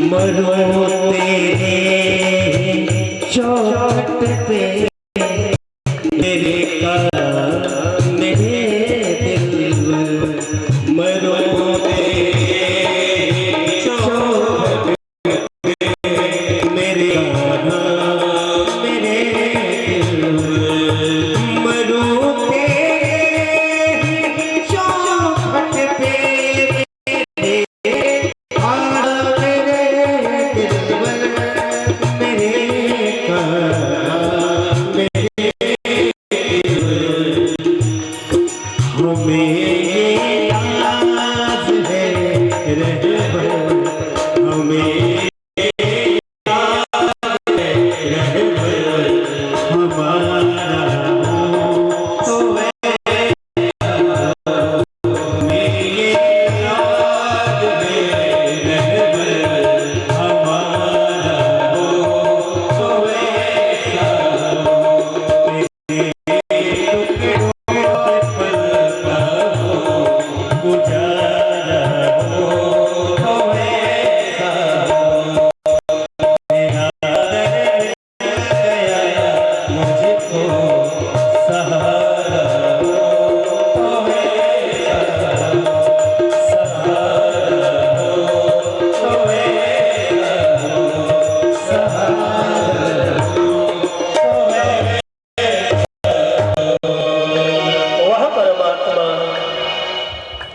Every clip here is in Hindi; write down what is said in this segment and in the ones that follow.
मरो तेरे चौखट पे मेरे काम मेरे दिल मरो तेरे चौखट पे मेरे काम मेरे दिल मरो तेरे चौखट पे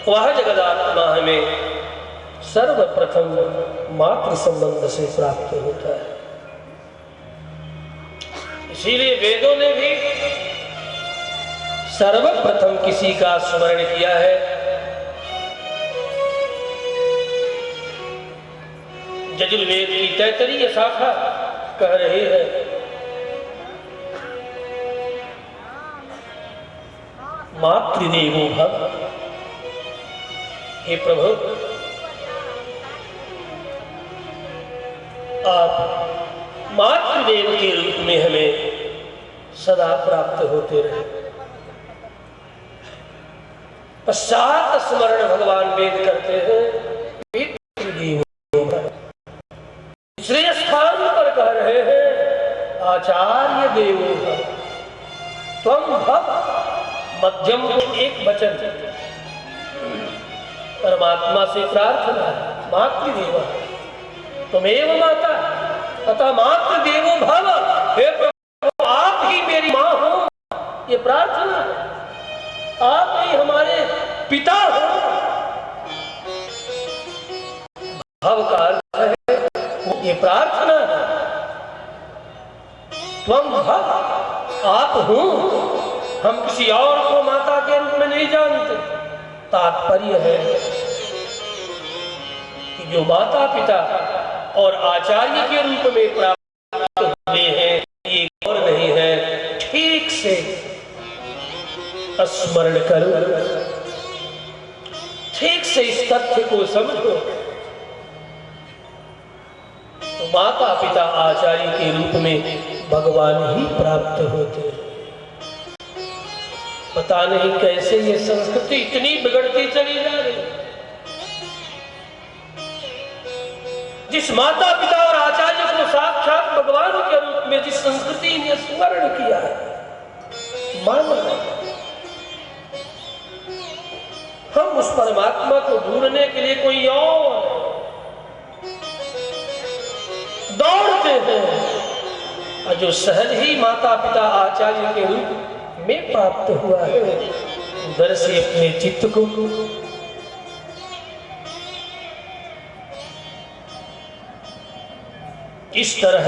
वह जगदात्मा हमें सर्वप्रथम मातृ संबंध से प्राप्त होता है। इसीलिए वेदों ने भी सर्वप्रथम किसी का स्मरण किया है। यजुर्वेद की तैतरीय शाखा कह रही है, मातृदेवो भव। हे प्रभु, आप मातृदेव के रूप में हमें सदा प्राप्त होते रहे। पश्चात स्मरण भगवान वेद करते हैं, दूसरे स्थान पर कह रहे हैं, आचार्य देवो भव। त्वं भव मध्यम एक वचन परमात्मा से प्रार्थना है, मातृदेव तुमेव माता अतः मातृदेवो भव। हे प्रभु, आप ही मेरी माँ हो, ये प्रार्थना है। आप ही हमारे पिता हो। भव का अर्थ है ये प्रार्थना है। त्वं भव, आप हो, हम किसी और को माता के रूप में नहीं जानते। तात्पर्य है कि जो माता पिता और आचार्य के रूप में प्राप्त हुए हैं, ये और नहीं है। ठीक से स्मरण करो, ठीक से इस तथ्य को समझो, तो माता पिता आचार्य के रूप में भगवान ही प्राप्त होते हैं। पता नहीं कैसे ये संस्कृति इतनी बिगड़ती चली जा रही है। जिस माता पिता और आचार्य को साक्षात भगवान के रूप में जिस संस्कृति ने स्मरण किया है, माना हम उस परमात्मा को ढूंढने के लिए कोई और दौड़ते हैं, और जो सहज ही माता पिता आचार्य के रूप में प्राप्त हुआ है, उधर से अपने चित्त को इस तरह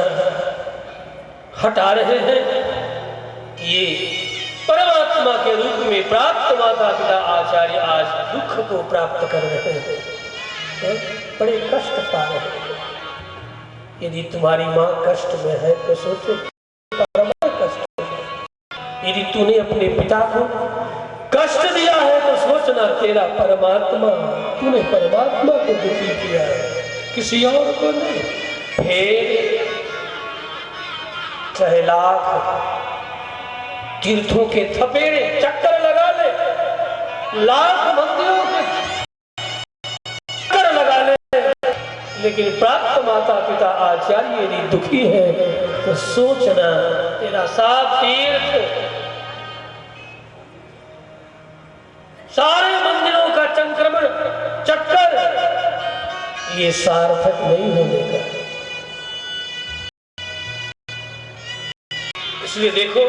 हटा रहे हैं कि ये परमात्मा के रूप में प्राप्त माता पिता आचार्य आज दुख को प्राप्त कर रहे हैं, बड़े कष्ट पा रहे हैं। यदि तुम्हारी माँ कष्ट में है तो सोचो यदि तूने अपने पिता को कष्ट दिया है तो सोचना तेरा परमात्मा, तूने परमात्मा को दुखी किया है, किसी और को नहीं। फिर चाहे लाख तीर्थों के थपेड़े चक्कर लगा ले, लाख मंदिरों के चक्कर लगा ले, लेकिन प्राप्त माता पिता आचार्य यदि दुखी है तो सोचना तेरा सात तीर्थ, सारे मंदिरों का संक्रमण चक्कर ये सार्थक नहीं होने का। इसलिए देखो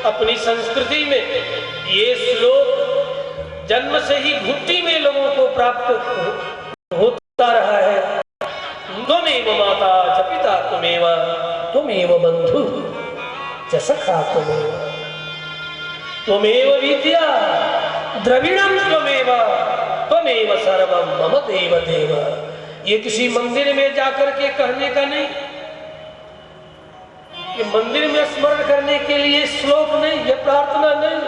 अपनी संस्कृति में ये श्लोक जन्म से ही घुट्टी में लोगों को प्राप्त होता रहा है। त्वमेव माता च पिता त्वमेव, त्वमेव बंधु च सखा त्वमेव, त्वमेव विद्या द्रविणम त्वमेव, त्वमेव सर्वम मम देव देव। ये किसी मंदिर में जाकर के कहने का नहीं, ये मंदिर में स्मरण करने के लिए श्लोक नहीं, ये प्रार्थना नहीं।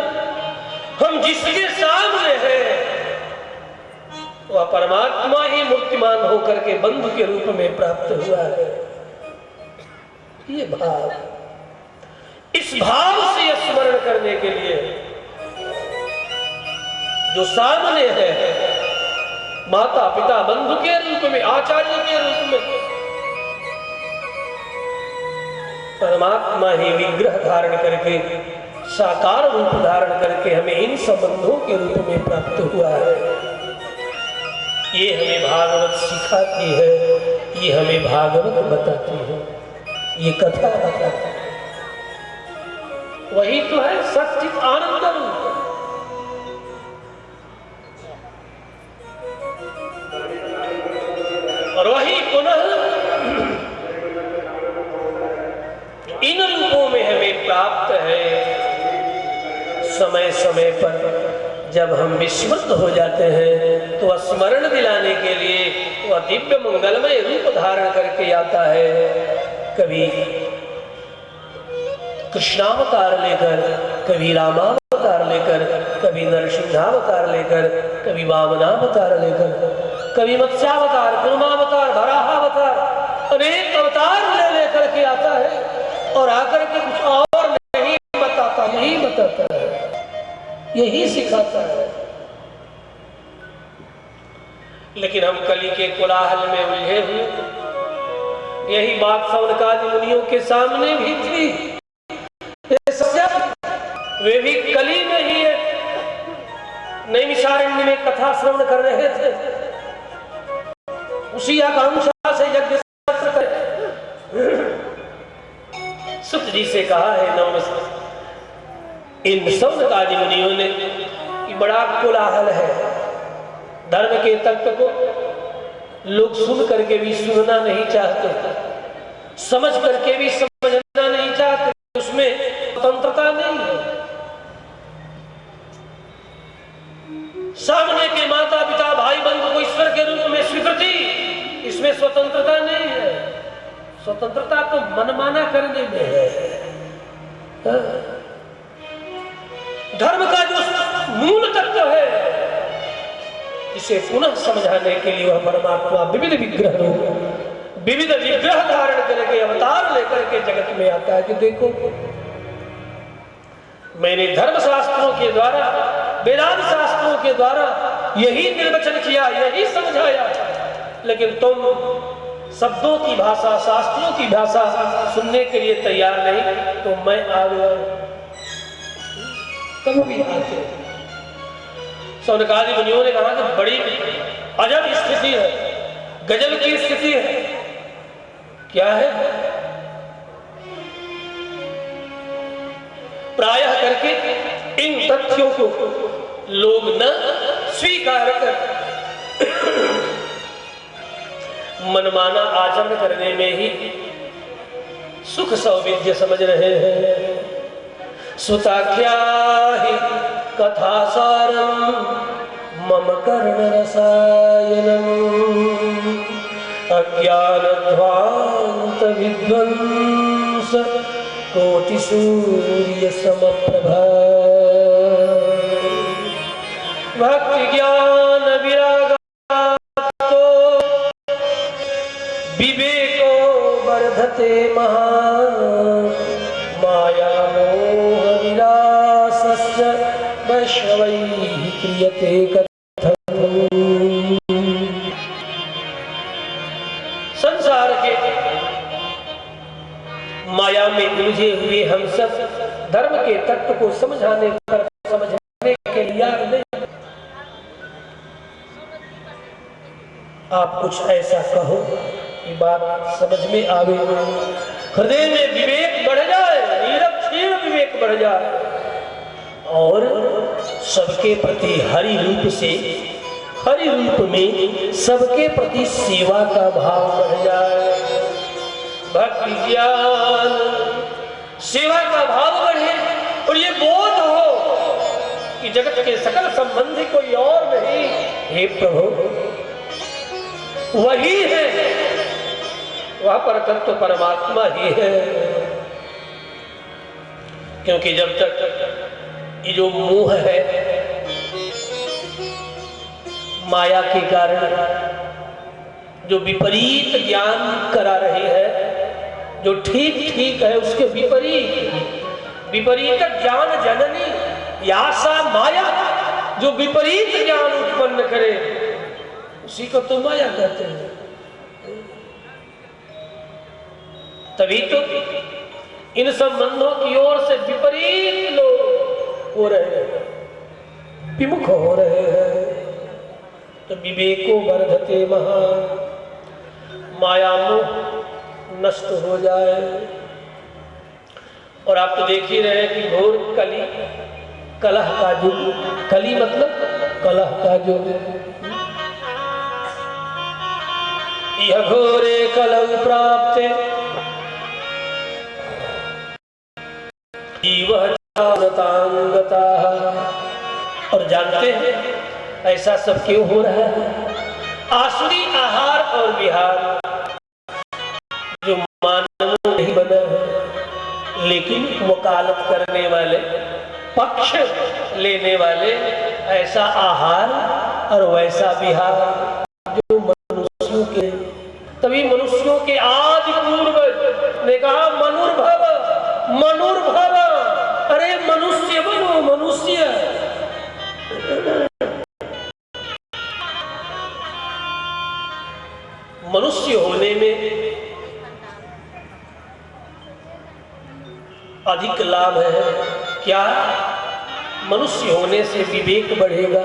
हम जिसके सामने हैं वह परमात्मा ही मूर्तिमान होकर के बंधु के रूप में प्राप्त हुआ है। ये भाव, इस भाव से स्मरण करने के लिए जो सामने है माता पिता बंधु के रूप में, आचार्य के रूप में, परमात्मा ही विग्रह धारण करके, साकार रूप धारण करके हमें इन संबंधों के रूप में प्राप्त हुआ है। ये हमें भागवत सिखाती है, ये हमें भागवत बताती है, ये कथा बताती है। वही तो है सच्चित आनंद रूप। और वही पुनः इन रूपों में हमें प्राप्त है। समय समय पर जब हम विस्मृत हो जाते हैं तो स्मरण दिलाने के लिए वह दिव्य मंगलमय रूप धारण करके आता है। कभी कृष्णावतार लेकर, कभी रामावतार लेकर, कभी नरसिंहावतार लेकर, कभी वामनावतार लेकर, कभी मत्स्यावतार, कुर्मावतार, वराहावतार, अनेक अवतार ले लेकर के आता है और आकर के कुछ और नहीं बताता, यही बताता है, यही सिखाता है। लेकिन हम कली के कोलाहल में उलझे हुए। यही बात सौनकादि मुनियों के सामने भी थी। वे भी कली में ही है, नैमिषारण्य में कथा श्रवण कर रहे थे। उसी आकांक्षा से यज्ञ सुत जी से कहा है नमस्ते इन सौनकादि मुनियों ने कि बड़ा कोलाहल है, धर्म के तत्व को लोग सुन करके भी सुनना नहीं चाहते, समझ करके भी समझना नहीं चाहते, उसमें स्वतंत्रता नहीं है। सामने के माता पिता भाई बंधु को ईश्वर के रूप में स्वीकृति, इसमें स्वतंत्रता नहीं है। स्वतंत्रता तो मनमाना करने में है। धर्म का जो मूल तत्व है इसे पुनः समझाने के लिए वह परमात्मा विविध विग्रह रूप, विविध विग्रह धारण करके अवतार लेकर के जगत में आता है कि देखो मैंने धर्म शास्त्रों के द्वारा, वेदांत शास्त्रों के द्वारा यही निर्वचन किया, यही समझाया, लेकिन तुम शब्दों की भाषा, शास्त्रों की भाषा सुनने के लिए तैयार नहीं, तो मैं आ गया। तब भी आते सौनकादि मुनियों ने कहा कि बड़ी अजब स्थिति है, गजब की स्थिति है। क्या है? प्रायः करके इन तथ्यों को लोग न स्वीकार कर मनमाना आचरण करने में ही सुख सौविध्य समझ रहे हैं। सुताख्या ही कथासारम मम कर्ण रसायनम अज्ञानध्वांत विध्वंस कोटि सूर्य समप्रभा भक्ति ज्ञान विरागातो विवेको वर्धते महा माया मोह विलासस्य वैष्णवैः क्रियते कथम्। माया में उलझे हुए हम सब धर्म के तत्व को समझने के लिए नहीं। आप कुछ ऐसा कहो कि बात समझ में आवे, हृदय में विवेक बढ़ जाए, निरक्षीण विवेक बढ़ जाए और सबके प्रति हरि रूप से, हरि रूप में सबके प्रति सेवा का भाव बढ़ जाए, भक्ति ज्ञान सेवा का भाव बढ़े और ये बोध हो कि जगत के सकल संबंधी कोई और नहीं, हे प्रभु वही है, वह पर तत्व परमात्मा ही है। क्योंकि जब तक ये जो मोह है माया के कारण जो विपरीत ज्ञान करा रही है, जो ठीक ठीक है उसके विपरीत ज्ञान जननी यासा माया, जो विपरीत ज्ञान उत्पन्न करे उसी को तो माया कहते हैं। तभी तो इन संबंधों की ओर से विपरीत लोग हो रहे हैं, विमुख हो रहे हैं। तो विवेको वर्धते महा, माया मोह नष्ट हो जाए। और आप तो देख ही रहे कि घोर कली, कलह का युग, कली मतलब कलह का युग, यह घोरे कलह प्राप्ते और जानते हैं ऐसा सब क्यों हो रहा है? आसुरी आहार और विहार जो मानव नहीं बना है, लेकिन वकालत करने वाले, पक्ष लेने वाले, ऐसा आहार और वैसा विहार जो मनुष्यों के, तभी मनुष्यों के आदि पूर्व ने कहा मनुर्भव मनुर्भव, अरे मनुष्य बनो, मनुष्य। मनुष्य होने में अधिक लाभ है। क्या? मनुष्य होने से विवेक बढ़ेगा,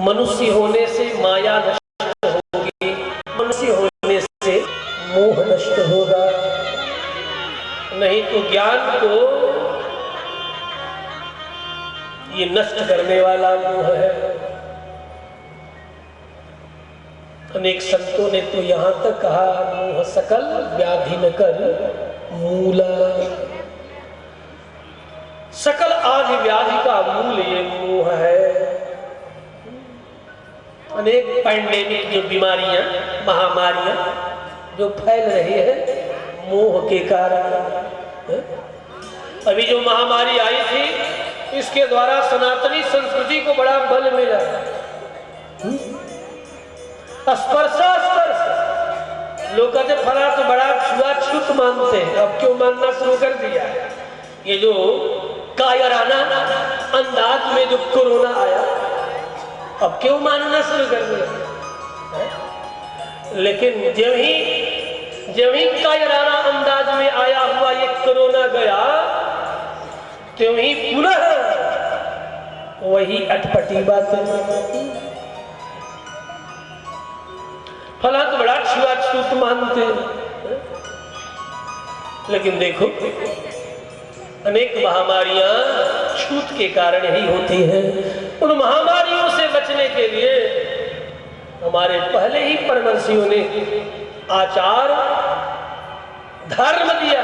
मनुष्य होने से माया नष्ट होगी, मनुष्य होने से मोह नष्ट होगा। नहीं तो ज्ञान को ये नष्ट करने वाला मोह है। अनेक संतों ने तो यहां तक कहा मोह सकल व्याधि न कर मूला, सकल आदि व्याधि का मूल ये मोह है। अनेक पैंडेमिक जो बीमारियां, महामारियां जो फैल रही है मोह के कारण। अभी जो महामारी आई थी इसके द्वारा सनातनी संस्कृति को बड़ा बल मिला। स्पर्श लोग कहते फला तो बड़ा छुआछूत मानते हैं, अब क्यों मानना शुरू कर दिया? ये जो कायराना अंदाज में जो कोरोना आया, अब क्यों मानना शुरू कर दिया? लेकिन जब ही कायराना अंदाज में आया हुआ ये कोरोना गया, त्यों ही पुनः वही अटपटी बातें, फला तो बड़ा छुआछूत मानते। लेकिन देखो अनेक महामारियां छूत के कारण ही होती हैं। उन महामारियों से बचने के लिए हमारे पहले ही परमर्षियों ने आचार धर्म दिया।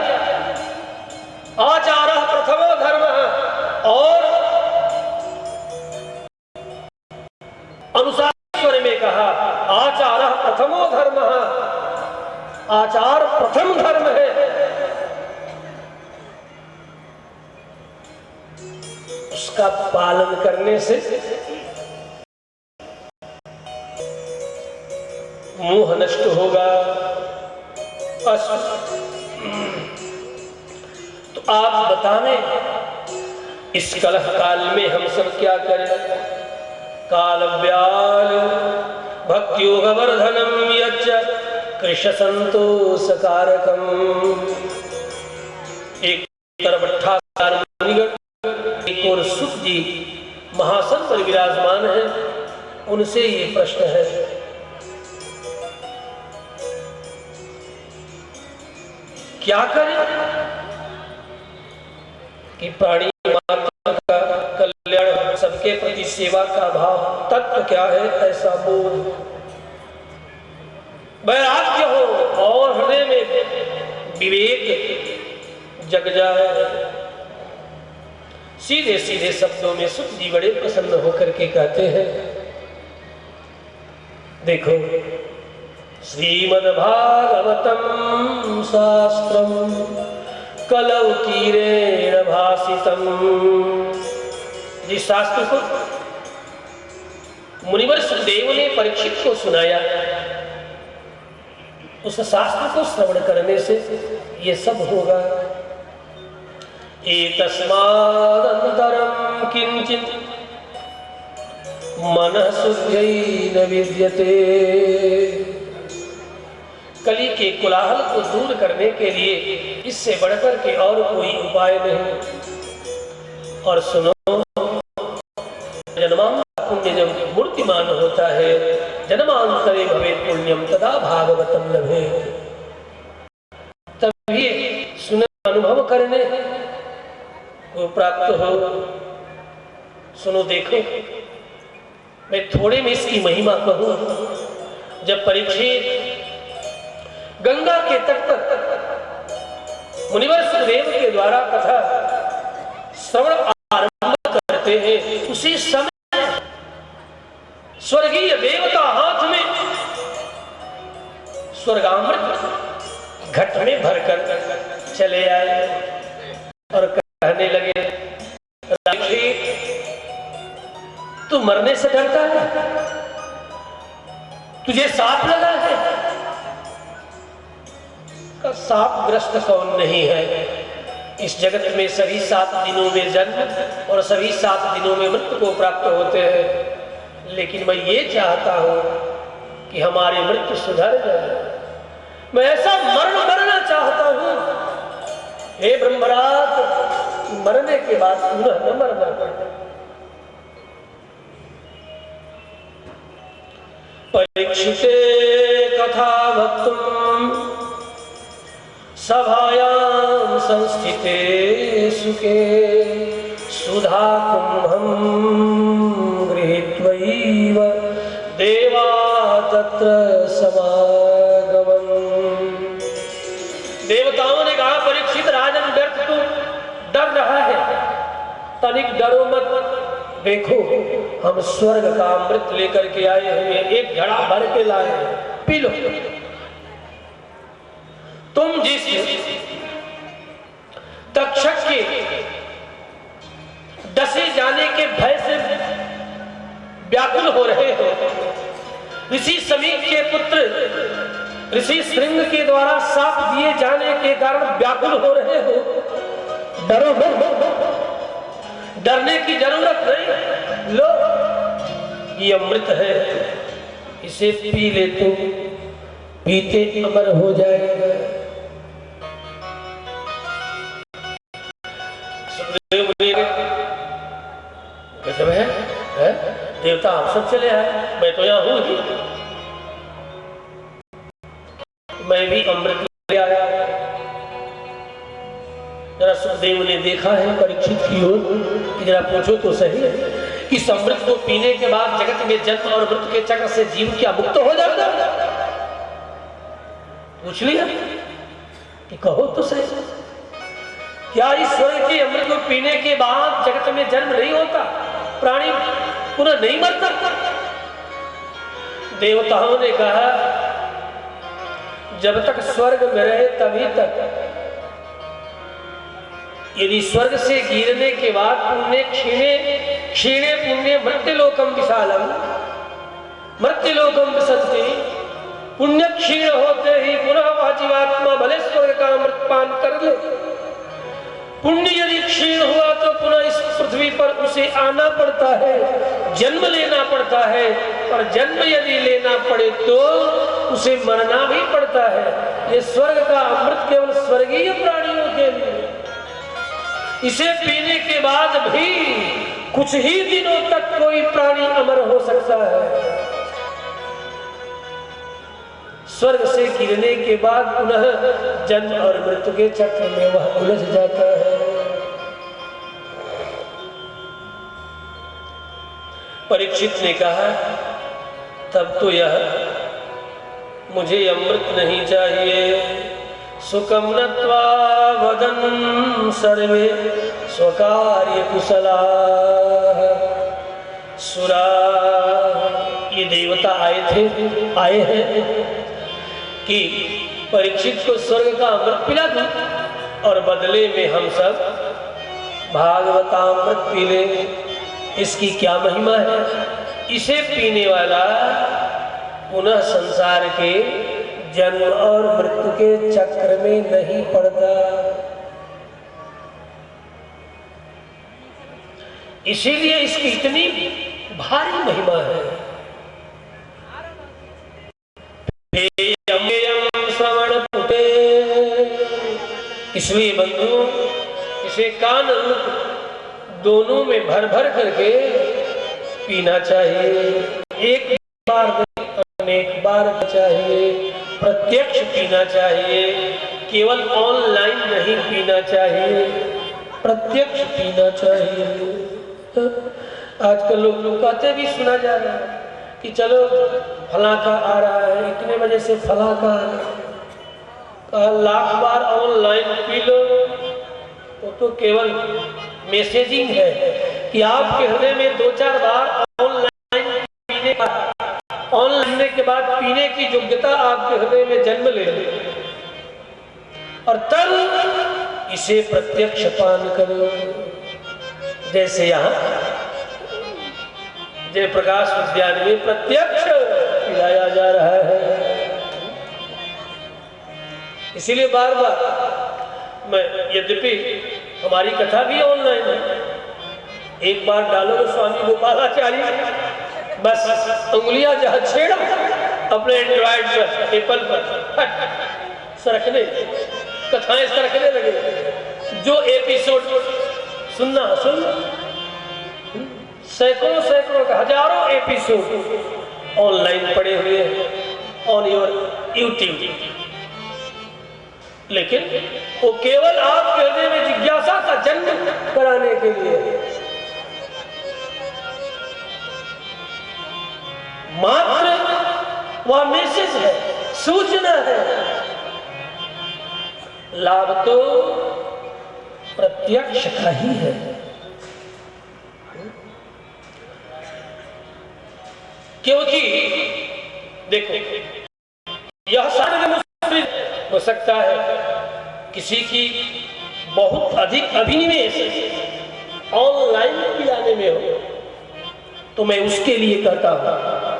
आचार प्रथमो धर्म, और अनुसार में कहा आचार प्रथमो धर्म, आचार प्रथम धर्म है। उसका पालन करने से मोह नष्ट होगा। तो आप बतावें इस कलह काल में हम सब क्या करें? काल व्याल भक्त्योग वर्धनम यच्च कृष्ण संतोष कारकम। एक तरफ 18 मुनिगण, एक और सुख जी महासन पर विराजमान है। उनसे ये प्रश्न है, क्या करें कि प्राणी मात्र का कल्याण, सबके प्रति सेवा का भाव, तत्व क्या है ऐसा बोध, वैराग्य हो और हृदय में विवेक जग जाए। सीधे सीधे शब्दों में सुख जी बड़े प्रसन्न होकर के कहते हैं, देखो श्रीमद्भागवतम शास्त्रम कलौ कीरेण भासितम। जिस शास्त्र को मुनिवर सुखदेव ने परीक्षित को सुनाया, उस शास्त्र को श्रवण करने से ये सब होगा। एतस्मादन्तरं किंचित मनः शुद्ध्यै न विद्यते। कली के कोलाहल को दूर करने के लिए इससे बढ़कर के और कोई उपाय नहीं। और सुनो, जन्मांतर पुण्य जब मूर्तिमान होता है, जन्मांतरे भवेत् पुण्यम तदा भागवतम लभेत्। तभी सुन अनुभव करने को प्राप्त हो। सुनो, देखो, मैं थोड़े में इसकी महिमा कहूं। जब परीक्षित गंगा के तट पर मुनिवर सुखदेव के द्वारा कथा श्रवण आरंभ करते हैं, उसी समय स्वर्गीय देवता हाथ में स्वर्गामृत घट में भरकर चले आए और कहने लगे, तू मरने से डरता है? तुझे सांप लगा है? का सांप ग्रस्त कौन नहीं है? इस जगत में सभी 7 दिनों में जन्म और सभी 7 दिनों में मृत्यु को प्राप्त होते हैं, लेकिन मैं ये चाहता हूं कि हमारी मृत्यु सुधर जाए। मैं ऐसा मरण मरना चाहता हूं, हे ब्रह्मराज, मरने के बाद पुनः न मरना पड़े। परीक्षिते कथा वक्तुम सभायां संस्थिते सुखे सुधा कुंभं गृहीत्वैव देवा तत्र समागमन्। देवताओं ने कहा, परीक्षित राजन, व्यर्थ तू डर रहा है, तनिक डरो मत। देखो, हम स्वर्ग का अमृत लेकर के आए हुए, एक घड़ा भर के लाए, पी लो। तुम जिस तक्षक के डसे जाने के भय से व्याकुल हो रहे हो, ऋषि समीक के पुत्र ऋषि श्रृंग के द्वारा शाप दिए जाने के कारण व्याकुल हो रहे हो, डरो मत, डरने की जरूरत नहीं। लो, ये अमृत है, इसे पी ले, तो पीते अमर हो जाएगा। गजब है? देवता आप सब चले आए, मैं तो यहां हूं ही। मैं भी अमृत ले आया। जरा सुखदेव ने देखा है परीक्षित की ओर कि जरा पूछो तो सही, कि इस अमृत को पीने के बाद जगत में जन्म और मृत्यु के चक्र से जीव क्या मुक्त हो जाता? पूछ लिया कि कहो तो सही, क्या इस स्वर्ग के अमृत को पीने के बाद जगत में जन्म नहीं होता, प्राणी पुनः नहीं मरता? देवताओं ने कहा, जब तक स्वर्ग में रहे तभी तक। यदि स्वर्ग से गिरने के बाद पुण्य क्षीणे पुण्य मृत्युलोकम विशालम मृत्युलोकम विसंति, पुण्य क्षीण होते ही पुनः वह जीवात्मा भले स्वर्ग का अमृत पान कर ले। पुण्य यदि क्षीण हुआ तो पुनः इस पृथ्वी पर उसे आना पड़ता है, जन्म लेना पड़ता है, और जन्म यदि लेना पड़े तो उसे मरना भी पड़ता है। ये स्वर्ग का अमृत केवल स्वर्गीय प्राणियों के लिए, इसे पीने के बाद भी कुछ ही दिनों तक कोई प्राणी अमर हो सकता है। स्वर्ग से गिरने के बाद पुनः जन्म और मृत्यु के चक्र में वह उलझ जाता है। परीक्षित ने कहा, तब तो यह मुझे अमृत नहीं चाहिए। सुखम नत्वा वदन सर्वे स्वकार्य कुशला। सुरा, ये देवता आए हैं कि परीक्षित को स्वर्ग का अमृत पिला दूं और बदले में हम सब भागवतामृत पी लेंगे। इसकी क्या महिमा है? इसे पीने वाला पुनः संसार के जन्म और मृत्यु के चक्र में नहीं पड़ता। इसीलिए इसकी इतनी भारी महिमा है। इसलिए बंधुओं, इसे कान रूप दोनों में भर भर करके पीना चाहिए। एक बार अनेक बार चाहिए, प्रत्यक्ष पीना चाहिए, केवल ऑनलाइन नहीं पीना चाहिए, प्रत्यक्ष पीना चाहिए। आजकल लोग कहते भी सुना जा रहा है कि चलो फला का आ रहा है, इतने बजे से फला का लाख बार ऑनलाइन पी लो। वो तो केवल मैसेजिंग है कि आपके हृदय में 2-4 बार ऑनलाइन पीने का, ऑनलाइन के बाद पीने की योग्यता आपके हृदय में जन्म ले और तब इसे प्रत्यक्ष पान करो। जैसे यहाँ जयप्रकाश उद्यान में प्रत्यक्ष पिलाया जा रहा है। इसीलिए बार बार मैं, यद्यपि हमारी कथा भी ऑनलाइन है, एक बार डालो स्वामी गोपालाचार्य, बस उंगलियां जहां छेड़ा अपने एंड्रॉइड पर, एप्पल पर सरकने, कथाएं सरकने लगे। जो एपिसोड सुनना सुन, सैकड़ों का, हजारों एपिसोड ऑनलाइन पड़े हुए हैं ऑन योर यूट्यूब। लेकिन वो केवल आपके हृदय में जिज्ञासा का जन्म कराने के लिए, मात्र वह मैसेज है, सूचना है। लाभ तो प्रत्यक्ष का ही है। क्योंकि देखो, यह सारे मुस्लिम हो सकता है किसी की बहुत अधिक अभिनिवेश ऑनलाइन पिलाने में हो, तो मैं उसके लिए कहता हूं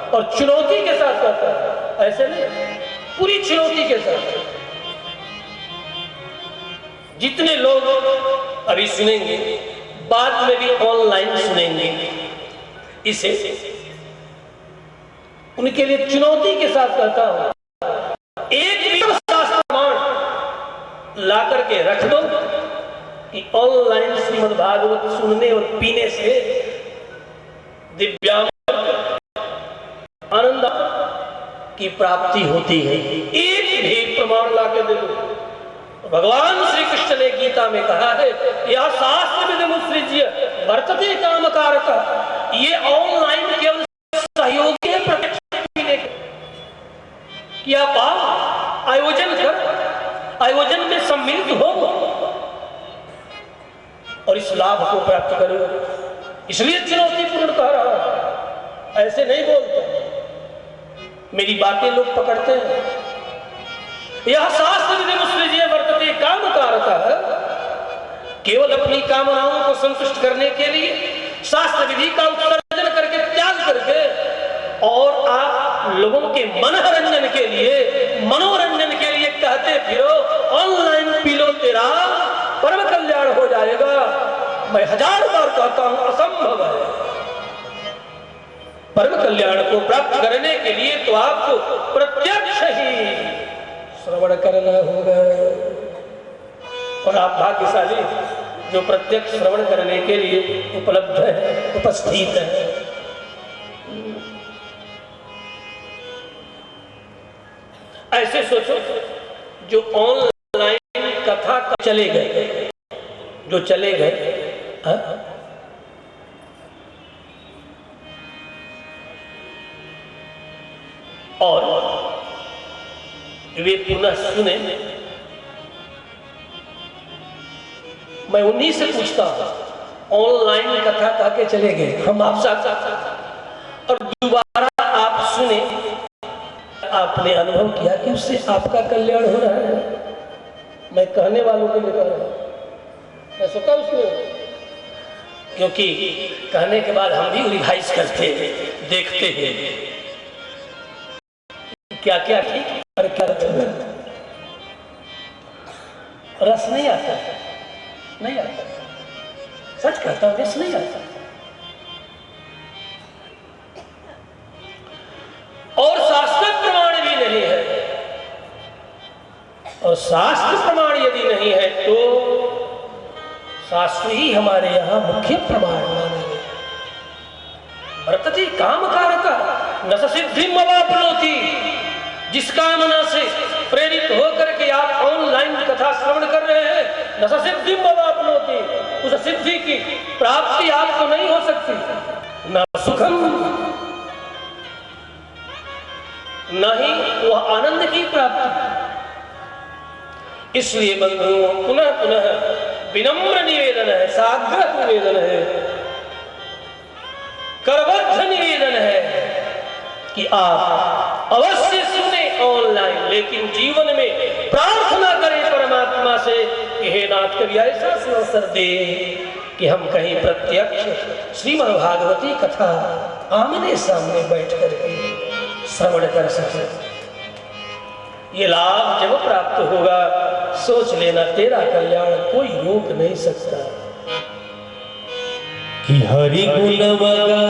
और चुनौती के साथ कहता हूं, ऐसे नहीं, पूरी चुनौती के साथ। जितने लोग अभी सुनेंगे, बाद में भी ऑनलाइन सुनेंगे, इसे उनके लिए चुनौती के साथ कहता हूं, एक भी ला करके रख दो कि ऑनलाइन श्रीमद् भागवत सुनने और पीने से दिव्यांग आनंद की प्राप्ति होती है। एक भी प्रमाण ला के दे दो। भगवान श्री कृष्ण ने गीता में कहा है, यह शास्त्र विदमुत्सृज्य वर्तते कामकारकः। ये ऑनलाइन केवल सहयोगी है प्रत्यक्ष पीने के। कि आप आयोजन कर, आयोजन में सम्मिलित हो और इस लाभ को प्राप्त करो। इसलिए चुनौतीपूर्ण कह रहा है, ऐसे नहीं बोलते। मेरी बातें लोग पकड़ते हैं। यह शास्त्र विदमुत्सृज्य वर्तते कामकारकः, केवल अपनी कामनाओं को संतुष्ट करने के लिए शास्त्र विधि का उत्सर्जन करके, त्याग करके, और आप लोगों के मनोरंजन के लिए, मनोरंजन के लिए कहते फिरो ऑनलाइन पी लो, तेरा परम कल्याण हो जाएगा। मैं 1000 बार कहता हूं, असंभव है। परम कल्याण को प्राप्त करने के लिए तो आपको प्रत्यक्ष ही श्रवण करना होगा। और आप भाग्यशाली जो प्रत्यक्ष श्रवण करने के लिए उपलब्ध है, उपस्थित है। ऐसे सोचो, जो ऑनलाइन कथा चले गए, जो चले गए, और वे पुनः सुने। मैं उन्हीं से पूछता हूं, ऑनलाइन कथा कह के चले गए, हम आप साथ, और दोबारा आप सुने, आपने अनुभव किया कि उससे आपका कल्याण हो रहा है? मैं कहने वालों के लिए कह रहा हूं, मैं सोचा उसमें, क्योंकि कहने के बाद हम भी रिवाइज करते हैं, देखते हैं क्या क्या ठीक और क्या गलत। रस नहीं आता, नहीं आता, सच कहता हूं, रस नहीं आता। और शास्त्र प्रमाण भी नहीं है, और शास्त्र प्रमाण यदि नहीं है तो शास्त्र ही हमारे यहां मुख्य प्रमाण माने गए। वर्तते काम कारक न स सिद्धिम अवाप्नोति। जिस कामना से प्रेरित होकर के आप ऑनलाइन कथा श्रवण कर रहे हैं, न स सिद्धिम अवाप्नोति, उस सिद्धि की प्राप्ति आपको नहीं हो सकती, न सुखम, न ही वह आनंद की प्राप्ति। इसलिए बंधुओं, पुनः पुनः विनम्र निवेदन है, साग्रह निवेदन है, करबद्ध निवेदन है कि आप अवश्य सुने ऑनलाइन, लेकिन जीवन में प्रार्थना करें परमात्मा से कि हे नाथ, कभी ऐसा अवसर दे कि हम कहीं प्रत्यक्ष श्रीमद् भागवती कथा आमने सामने बैठ करके श्रवण कर सके। ये लाभ जब प्राप्त होगा, सोच लेना तेरा कल्याण कोई रोक नहीं सकता। कि हरि गुण बगा